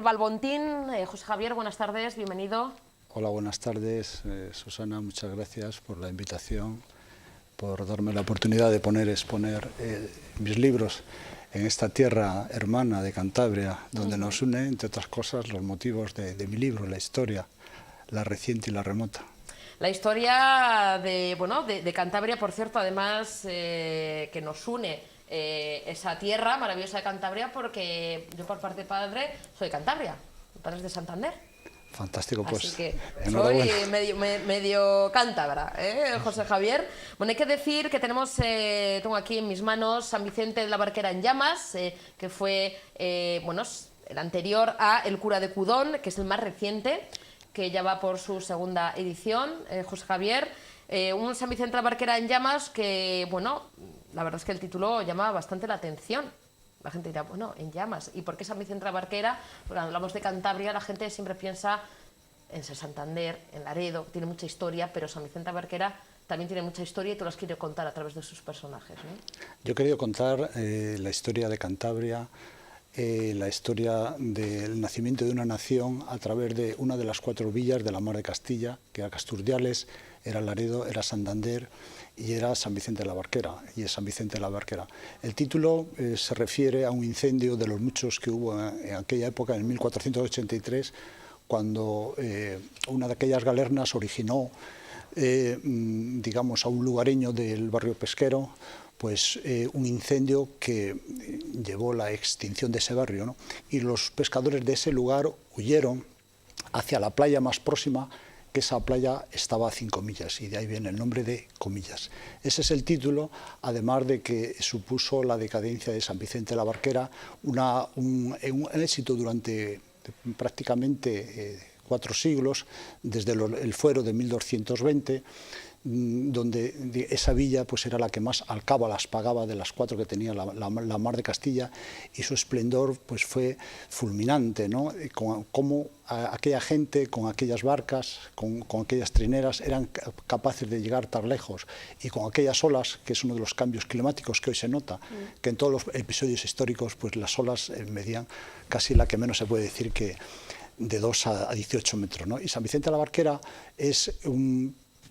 Balbontín, José Javier, buenas tardes, bienvenido. Hola, buenas tardes, Susana, muchas gracias por la invitación, por darme la oportunidad de exponer mis libros en esta tierra hermana de Cantabria, donde nos une, entre otras cosas, los motivos de mi libro, la historia, la reciente y la remota. La historia de Cantabria, por cierto, además que nos une esa tierra maravillosa de Cantabria, porque yo por parte de padre soy de Cantabria, mi padre es de Santander. Fantástico, pues. Así que enhorabuena. soy medio cántabra, José Javier. Bueno, hay que decir que tengo aquí en mis manos San Vicente de la Barquera en llamas, que fue el anterior a El cura de Cudón, que es el más reciente, que ya va por su segunda edición, José Javier. Un San Vicente de la Barquera en llamas que, bueno, la verdad es que el título llama bastante la atención. La gente dirá, bueno, en llamas. ¿Y por qué San Vicente de la Barquera? Porque cuando hablamos de Cantabria, la gente siempre piensa en Santander, en Laredo, que tiene mucha historia, pero San Vicente de la Barquera también tiene mucha historia y tú las quieres contar a través de sus personajes, ¿no? Yo he querido contar la historia de Cantabria, la historia del nacimiento de una nación a través de una de las 4 villas de la Mar de Castilla, que era Casturdiales, era Laredo, era Santander y era San Vicente de la Barquera, y es San Vicente de la Barquera. El título se refiere a un incendio de los muchos que hubo en aquella época, en 1483, cuando una de aquellas galernas originó, digamos, a un lugareño del barrio pesquero, pues un incendio que llevó la extinción de ese barrio, ¿no? Y los pescadores de ese lugar huyeron hacia la playa más próxima, que esa playa estaba a 5 millas, y de ahí viene el nombre de Comillas. Ese es el título, además de que supuso la decadencia de San Vicente de la Barquera, un éxito durante prácticamente 4 siglos, desde el fuero de 1220, donde esa villa pues era la que más alcábalas pagaba de las 4 que tenía la Mar de Castilla, y su esplendor pues fue fulminante, ¿no? Cómo aquella gente con aquellas barcas, con aquellas trineras, eran capaces de llegar tan lejos, y con aquellas olas, que es uno de los cambios climáticos que hoy se nota, que en todos los episodios históricos pues las olas medían casi, la que menos se puede decir, que de 2 a 18 metros, ¿no? Y San Vicente de la Barquera es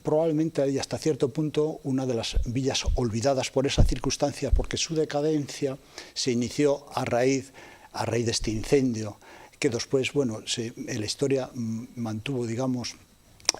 probablemente, y hasta cierto punto, una de las villas olvidadas por esa circunstancia, porque su decadencia se inició a raíz de este incendio, que después, bueno, en la historia mantuvo, digamos,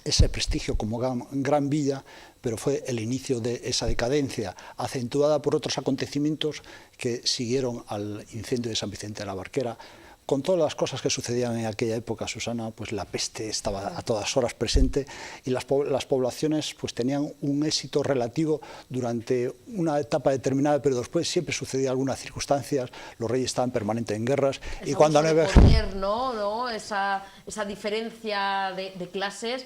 ese prestigio como gran villa, pero fue el inicio de esa decadencia, acentuada por otros acontecimientos que siguieron al incendio de San Vicente de la Barquera. Con todas las cosas que sucedían en aquella época, Susana, pues la peste estaba a todas horas presente, y las poblaciones pues tenían un éxito relativo durante una etapa determinada, pero después siempre sucedía algunas circunstancias, los reyes estaban permanentes en guerras, y cuando no había poder, ¿no? Esa diferencia de clases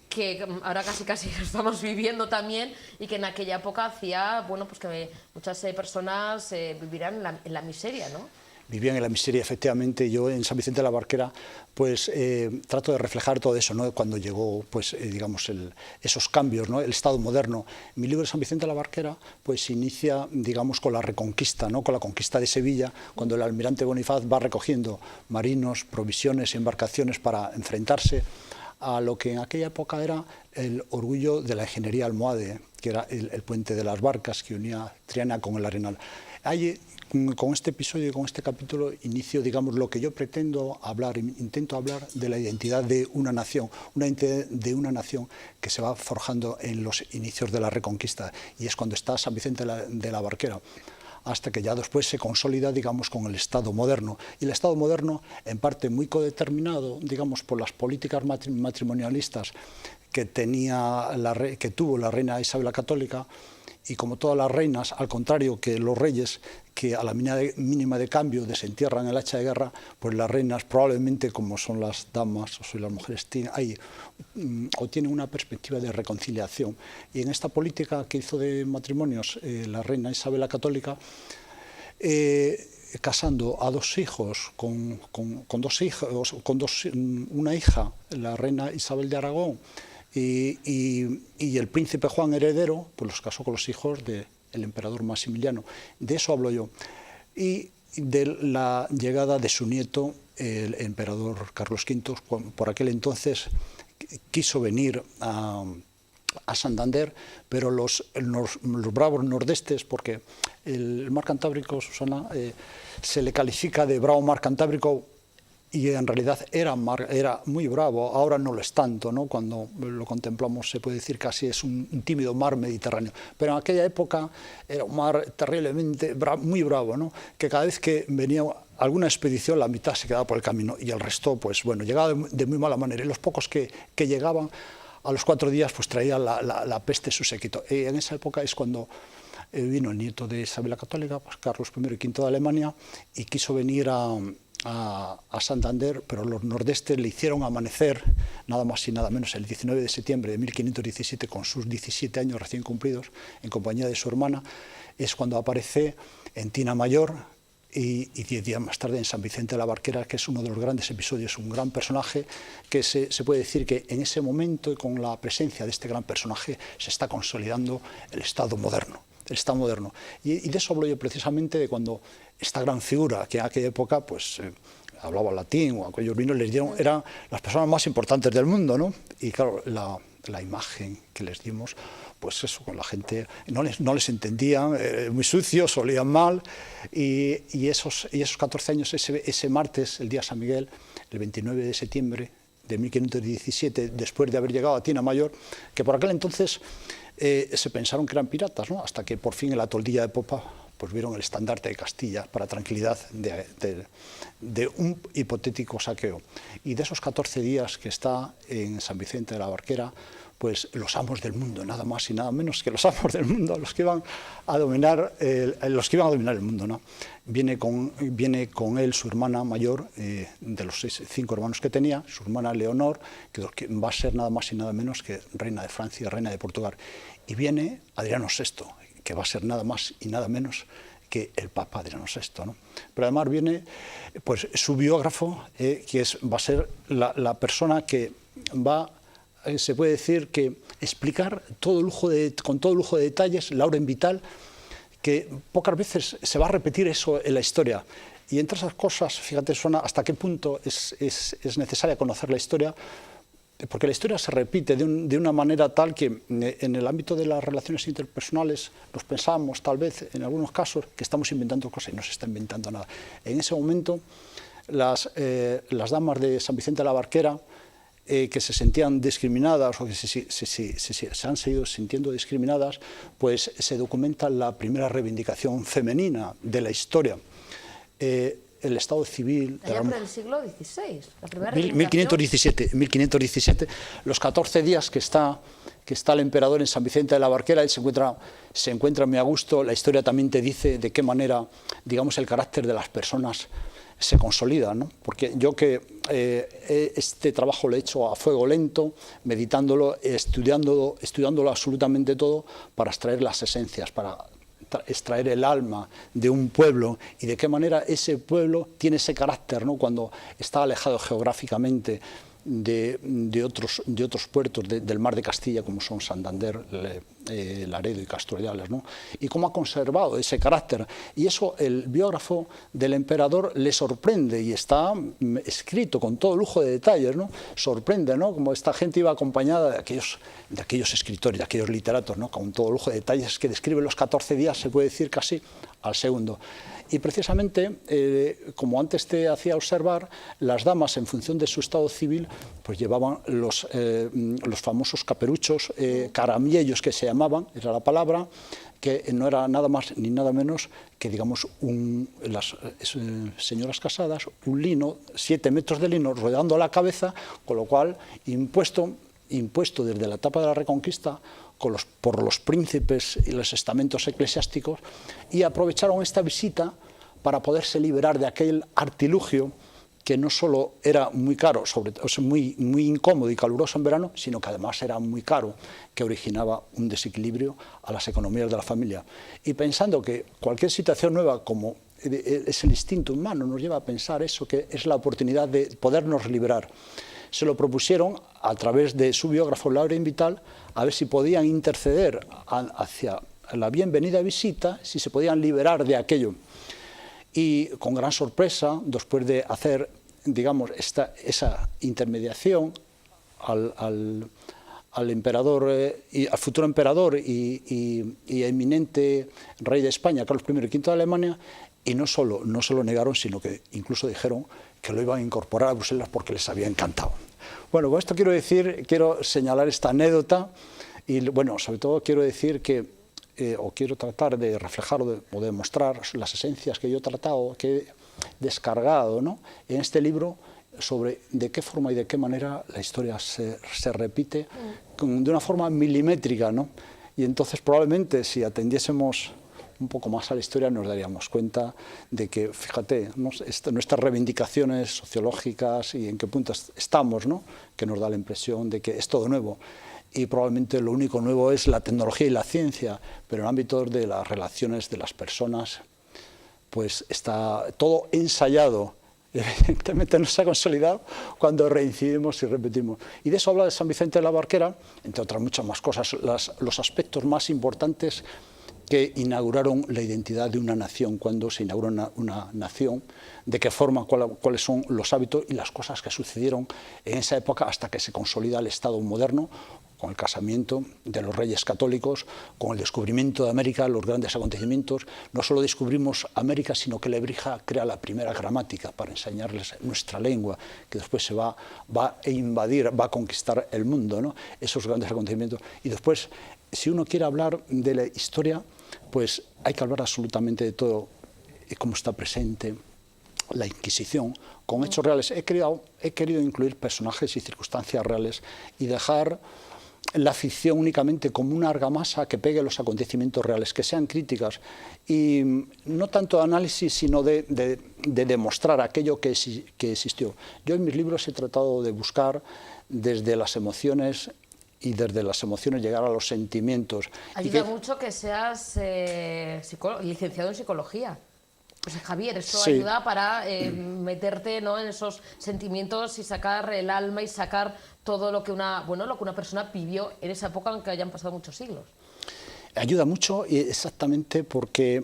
que ahora casi estamos viviendo también, y que en aquella época hacía, bueno, pues que muchas personas vivieran en la miseria, ¿no? Vivían en la miseria, efectivamente. Yo en San Vicente de la Barquera pues trato de reflejar todo eso, ¿no? Cuando llegó pues digamos esos cambios, ¿no? El Estado moderno. Mi libro de San Vicente de la Barquera pues se inicia, digamos, con la Reconquista, ¿no? Con la conquista de Sevilla, cuando el almirante Bonifaz va recogiendo marinos, provisiones, embarcaciones para enfrentarse a lo que en aquella época era el orgullo de la ingeniería almohade, que era el puente de las barcas que unía Triana con el Arenal. Ahí, con este episodio y con este capítulo, inicio, digamos, lo que yo pretendo hablar, intento hablar de la identidad de una nación, que se va forjando en los inicios de la Reconquista, y es cuando está San Vicente de la Barquera, hasta que ya después se consolida, digamos, con el Estado moderno. Y el Estado moderno, en parte muy codeterminado, digamos, por las políticas matrimonialistas que tuvo la reina Isabel la Católica, y como todas las reinas, al contrario que los reyes, que a la mínima de cambio desentierran el hacha de guerra, pues las reinas, probablemente como son las damas o son las mujeres, tienen una perspectiva de reconciliación. Y en esta política que hizo de matrimonios la reina Isabel la Católica, casando a 2 hijos, una hija, la reina Isabel de Aragón, y el príncipe Juan heredero, pues los casó con los hijos del emperador Maximiliano. De eso hablo yo. Y de la llegada de su nieto el emperador Carlos V, por aquel entonces, quiso venir a Santander, pero los bravos nordestes, porque el mar Cantábrico, Susana, se le califica de bravo mar Cantábrico, y en realidad era muy bravo. Ahora no lo es tanto, ¿no? Cuando lo contemplamos se puede decir casi es un tímido mar Mediterráneo, pero en aquella época era un mar terriblemente muy bravo, ¿no? Que cada vez que venía alguna expedición la mitad se quedaba por el camino y el resto, pues bueno, llegaba de muy mala manera, y los pocos que llegaban a los 4 días pues traían la peste su séquito. Y en esa época es cuando vino el nieto de Isabel la Católica, pues Carlos I y V de Alemania, y quiso venir a Santander, pero los nordestes le hicieron amanecer, nada más y nada menos, el 19 de septiembre de 1517, con sus 17 años recién cumplidos, en compañía de su hermana. Es cuando aparece en Tina Mayor, y 10 días más tarde en San Vicente de la Barquera, que es uno de los grandes episodios, un gran personaje que se puede decir que en ese momento, y con la presencia de este gran personaje, se está consolidando el Estado moderno. Y de eso hablo yo precisamente, de cuando esta gran figura, que en aquella época pues hablaba latín, o aquellos vinos les dieron, eran las personas más importantes del mundo, ¿no? Y claro, la imagen que les dimos, pues eso, con la gente no les entendían, muy sucios, olían mal, y esos 14 años, ese martes, el día San Miguel, el 29 de septiembre de 1517, después de haber llegado a Tina Mayor, que por aquel entonces se pensaron que eran piratas, ¿no? Hasta que por fin en la toldilla de popa pues vieron el estandarte de Castilla para tranquilidad de un hipotético saqueo. Y de esos 14 días que está en San Vicente de la Barquera, pues los amos del mundo, nada más y nada menos que los amos del mundo, los que iban a dominar el mundo, ¿no? Viene con él su hermana mayor, de los 5 hermanos que tenía, su hermana Leonor, que va a ser nada más y nada menos que reina de Francia y reina de Portugal. Y viene Adriano VI, que va a ser nada más y nada menos que el Papa Adriano VI, ¿no? Pero además viene pues, su biógrafo, que va a ser la persona que va, se puede decir, que explicar con todo lujo de detalles la obra vital, que pocas veces se va a repetir eso en la historia. Y entre esas cosas, fíjate, Susana, hasta qué punto es necesaria conocer la historia, porque la historia se repite de una manera tal que en el ámbito de las relaciones interpersonales nos pensamos, tal vez, en algunos casos, que estamos inventando cosas y no se está inventando nada. En ese momento, las damas de San Vicente de la Barquera, que se sentían discriminadas o que se han seguido sintiendo discriminadas, pues se documenta la primera reivindicación femenina de la historia. El Estado civil... Allá por el siglo XVI, la primera 1517, los 14 días que está el emperador en San Vicente de la Barquera, él se encuentra muy a gusto. La historia también te dice de qué manera, digamos, el carácter de las personas se consolida, ¿no? Porque yo que este trabajo lo he hecho a fuego lento, meditándolo, estudiándolo absolutamente todo, para extraer las esencias, para extraer el alma de un pueblo y de qué manera ese pueblo tiene ese carácter, ¿no? Cuando está alejado geográficamente de otros puertos del mar de Castilla, como son Santander, Laredo y Castureales, ¿no? Y cómo ha conservado ese carácter. Y eso el biógrafo del emperador le sorprende, y está escrito con todo lujo de detalles, ¿no? Sorprende, ¿no? Como esta gente iba acompañada de aquellos escritores, de aquellos literatos, ¿no? Con todo lujo de detalles que describen los 14 días, se puede decir casi al segundo. Y precisamente, como antes te hacía observar, las damas, en función de su estado civil, pues llevaban los famosos caperuchos, caramiellos que se llamaban, era la palabra, que no era nada más ni nada menos que, digamos, las señoras casadas, un lino, 7 metros de lino rodeando la cabeza, con lo cual impuesto desde la etapa de la Reconquista por los príncipes y los estamentos eclesiásticos, y aprovecharon esta visita para poderse liberar de aquel artilugio que no solo era muy caro, muy incómodo y caluroso en verano, sino que además era muy caro, que originaba un desequilibrio a las economías de la familia. Y pensando que cualquier situación nueva, como es el instinto humano, nos lleva a pensar eso, que es la oportunidad de podernos liberar, se lo propusieron a través de su biógrafo Laurein Vital, a ver si podían interceder hacia la bienvenida visita, si se podían liberar de aquello. Y con gran sorpresa, después de hacer digamos, esa intermediación al emperador, al futuro emperador y eminente rey de España, Carlos I y V de Alemania, y no solo negaron, sino que incluso dijeron que lo iban a incorporar a Bruselas porque les había encantado. Bueno, con esto quiero señalar esta anécdota y, bueno, sobre todo quiero decir que, o quiero tratar de reflejar o de mostrar las esencias que yo he tratado, que he descargado, ¿no?, en este libro, sobre de qué forma y de qué manera la historia se repite de una forma milimétrica, ¿no? Y entonces probablemente si atendiésemos un poco más a la historia nos daríamos cuenta de que, fíjate, ¿no?, nuestras reivindicaciones sociológicas y en qué punto estamos, ¿no?, que nos da la impresión de que es todo nuevo. Y probablemente lo único nuevo es la tecnología y la ciencia, pero en el ámbito de las relaciones de las personas, pues está todo ensayado. Evidentemente no se ha consolidado cuando reincidimos y repetimos. Y de eso habla de San Vicente de la Barquera, entre otras muchas más cosas, los aspectos más importantes que inauguraron la identidad de una nación, cuando se inauguró una nación, de qué forma, cuáles son los hábitos y las cosas que sucedieron en esa época hasta que se consolida el Estado moderno, con el casamiento de los reyes católicos, con el descubrimiento de América, los grandes acontecimientos. No solo descubrimos América, sino que Lebrija crea la primera gramática para enseñarles nuestra lengua, que después se va a invadir, va a conquistar el mundo, ¿no?, esos grandes acontecimientos. Y después, si uno quiere hablar de la historia, pues hay que hablar absolutamente de todo, cómo está presente la Inquisición, con hechos reales. He querido incluir personajes y circunstancias reales y dejar la ficción únicamente como una argamasa que pegue los acontecimientos reales, que sean críticas y no tanto de análisis, sino de demostrar aquello que existió. Yo en mis libros he tratado de buscar desde las emociones y desde las emociones llegar a los sentimientos. Ayuda mucho que seas licenciado en psicología. Pues Javier, esto sí ayuda para meterte, ¿no?, en esos sentimientos y sacar el alma y sacar todo lo que una persona vivió en esa época, aunque hayan pasado muchos siglos. Ayuda mucho, y exactamente porque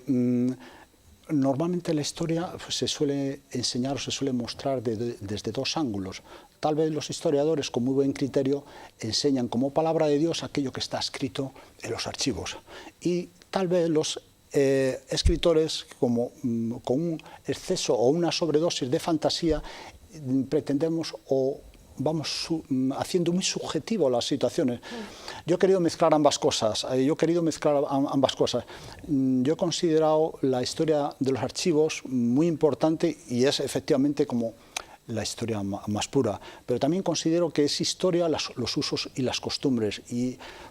normalmente la historia se suele enseñar o se suele mostrar desde dos ángulos. Tal vez los historiadores, con muy buen criterio, enseñan como palabra de Dios aquello que está escrito en los archivos. Y tal vez los escritores, con un exceso o una sobredosis de fantasía, pretendemos o vamos haciendo muy subjetivo las situaciones. Yo he querido mezclar ambas cosas. Yo he considerado la historia de los archivos muy importante y es efectivamente como la historia más pura, pero también considero que es historia los usos y las costumbres,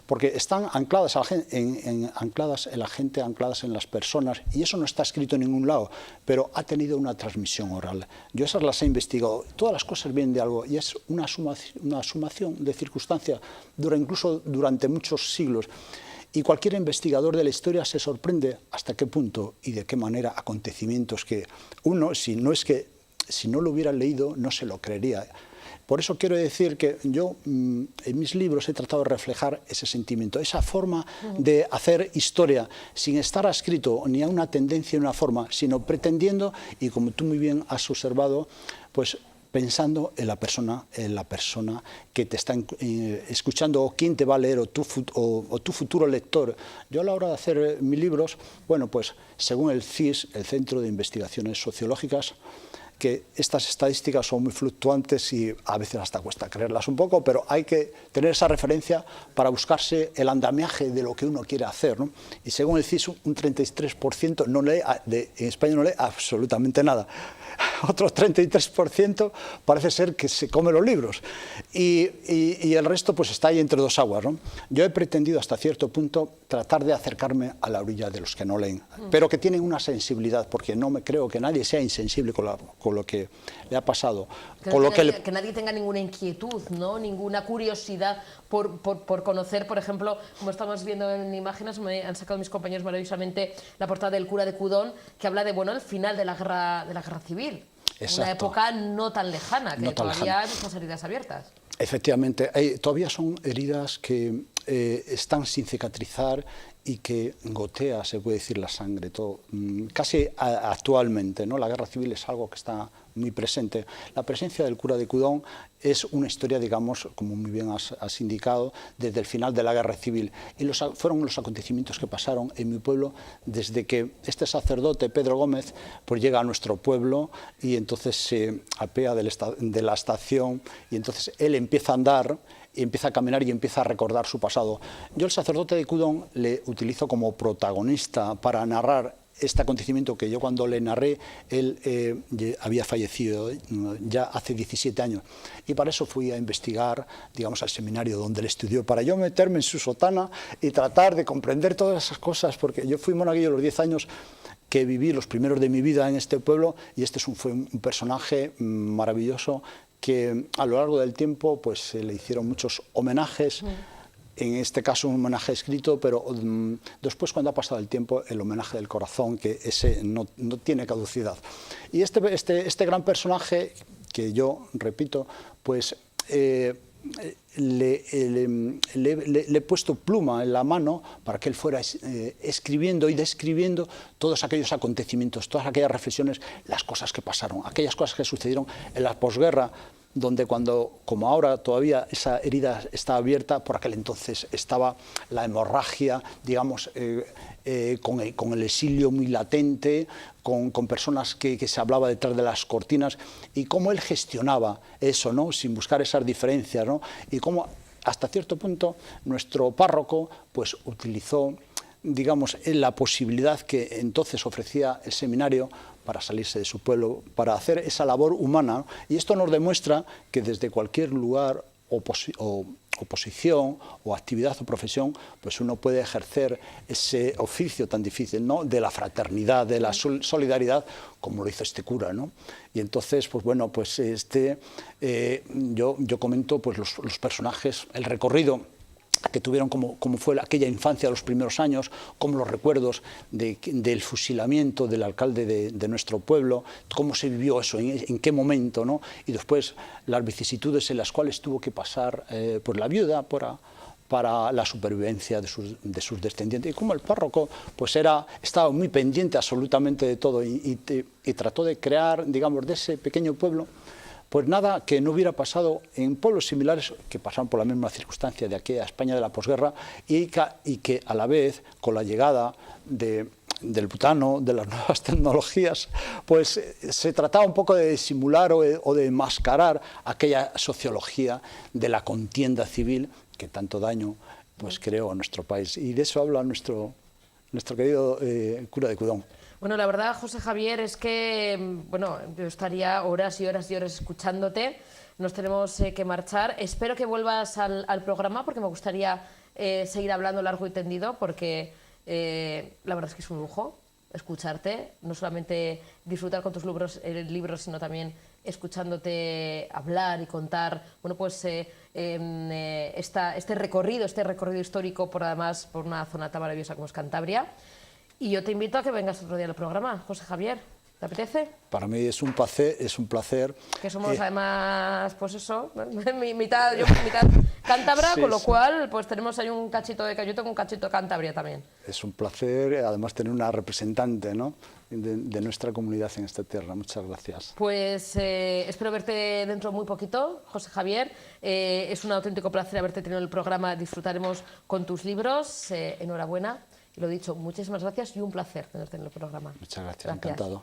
porque están ancladas ancladas en la gente, ancladas en las personas, y eso no está escrito en ningún lado, pero ha tenido una transmisión oral. Yo esas las he investigado. Todas las cosas vienen de algo y es una sumación de circunstancias, incluso durante muchos siglos. Y cualquier investigador de la historia se sorprende hasta qué punto y de qué manera acontecimientos que uno, si no lo hubiera leído, no se lo creería. Por eso quiero decir que yo en mis libros he tratado de reflejar ese sentimiento, esa forma de hacer historia, sin estar adscrito ni a una tendencia ni a una forma, sino pretendiendo, y como tú muy bien has observado, pues pensando en la persona que te está escuchando, o quién te va a leer, o tu futuro lector. Yo a la hora de hacer mis libros, bueno, pues según el CIS, el Centro de Investigaciones Sociológicas, que estas estadísticas son muy fluctuantes y a veces hasta cuesta creerlas un poco, pero hay que tener esa referencia para buscarse el andamiaje de lo que uno quiere hacer, ¿no? Y según el CIS, un 33% en España no lee absolutamente nada. Otro 33% parece ser que se come los libros y el resto pues está ahí entre dos aguas, ¿no? Yo he pretendido hasta cierto punto tratar de acercarme a la orilla de los que no leen, pero que tienen una sensibilidad, porque no me creo que nadie sea insensible con lo que le ha pasado. Que nadie tenga ninguna inquietud, ¿no?, ninguna curiosidad por conocer, por ejemplo, como estamos viendo en imágenes, me han sacado mis compañeros maravillosamente la portada del cura de Cudón, que habla de, bueno, el final de la guerra civil. Exacto. Una época no tan lejana, que todavía hay muchas heridas abiertas. Efectivamente, todavía son heridas que están sin cicatrizar y que gotea, se puede decir, la sangre, todo, casi actualmente, ¿no? La guerra civil es algo que está muy presente. La presencia del cura de Cudón es una historia, digamos, como muy bien has indicado, desde el final de la guerra civil. Y fueron los acontecimientos que pasaron en mi pueblo desde que este sacerdote, Pedro Gómez, pues llega a nuestro pueblo y entonces se apea de la estación y entonces él empieza a andar, y empieza a caminar y empieza a recordar su pasado. Yo el sacerdote de Cudón le utilizo como protagonista para narrar este acontecimiento que yo cuando le narré, él había fallecido ya hace 17 años. Y para eso fui a investigar, digamos, al seminario donde él estudió, para yo meterme en su sotana y tratar de comprender todas esas cosas, porque yo fui monaguillo los 10 años que viví, los primeros de mi vida en este pueblo, y este fue un personaje maravilloso que a lo largo del tiempo pues, se le hicieron muchos homenajes, en este caso un homenaje escrito, pero después cuando ha pasado el tiempo, el homenaje del corazón, que ese no tiene caducidad. Y este gran personaje, que yo repito, pues le he puesto pluma en la mano para que él fuera escribiendo y describiendo todos aquellos acontecimientos, todas aquellas reflexiones, las cosas que pasaron, aquellas cosas que sucedieron en la posguerra, donde como ahora todavía esa herida está abierta, por aquel entonces estaba la hemorragia, digamos, con el exilio muy latente, con personas que se hablaba detrás de las cortinas, y cómo él gestionaba eso, ¿no? Sin buscar esas diferencias, ¿no? Y cómo hasta cierto punto nuestro párroco pues, utilizó, digamos, la posibilidad que entonces ofrecía el seminario para salirse de su pueblo, para hacer esa labor humana. Y esto nos demuestra que desde cualquier lugar oposición o actividad o profesión, pues uno puede ejercer ese oficio tan difícil, ¿no? De la fraternidad, de la solidaridad, como lo hizo este cura, ¿no? Y entonces, pues bueno, pues yo comento pues los personajes, el recorrido que tuvieron, como fue aquella infancia de los primeros años, como los recuerdos del fusilamiento del alcalde de nuestro pueblo, cómo se vivió eso, en qué momento, ¿no? Y después las vicisitudes en las cuales tuvo que pasar pues la viuda para la supervivencia de sus descendientes. Y como el párroco pues estaba muy pendiente absolutamente de todo y trató de crear, digamos, de ese pequeño pueblo, pues nada que no hubiera pasado en pueblos similares que pasaron por la misma circunstancia de aquella España de la posguerra y que a la vez, con la llegada del butano, de las nuevas tecnologías, pues se trataba un poco de simular o de enmascarar aquella sociología de la contienda civil que tanto daño pues creó a nuestro país. Y de eso habla nuestro querido cura de Cudón. Bueno, la verdad, José Javier, es que, bueno, yo estaría horas y horas y horas escuchándote. Nos tenemos que marchar. Espero que vuelvas al programa porque me gustaría seguir hablando largo y tendido porque la verdad es que es un lujo escucharte, no solamente disfrutar con tus libros, sino también escuchándote hablar y contar, bueno, pues este recorrido histórico además por una zona tan maravillosa como es Cantabria. Y yo te invito a que vengas otro día al programa, José Javier. ¿Te apetece? Para mí es un placer. Que somos además, pues eso, mitad cántabra, sí, con lo cual pues tenemos ahí un cachito yo tengo un cachito de Cantabria también. Es un placer, además, tener una representante, ¿no?, de nuestra comunidad en esta tierra. Muchas gracias. Pues espero verte dentro de muy poquito, José Javier. Es un auténtico placer haberte tenido en el programa. Disfrutaremos con tus libros. Enhorabuena. Y lo dicho, muchísimas gracias y un placer tenerte en el programa. Muchas gracias. Encantado.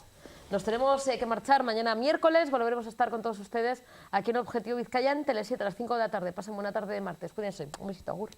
Nos tenemos que marchar mañana miércoles. Volveremos a estar con todos ustedes aquí en Objetivo Vizcaya en Tele7 a las 5 de la tarde. Pasen buena tarde de martes. Cuídense. Un besito. Agur.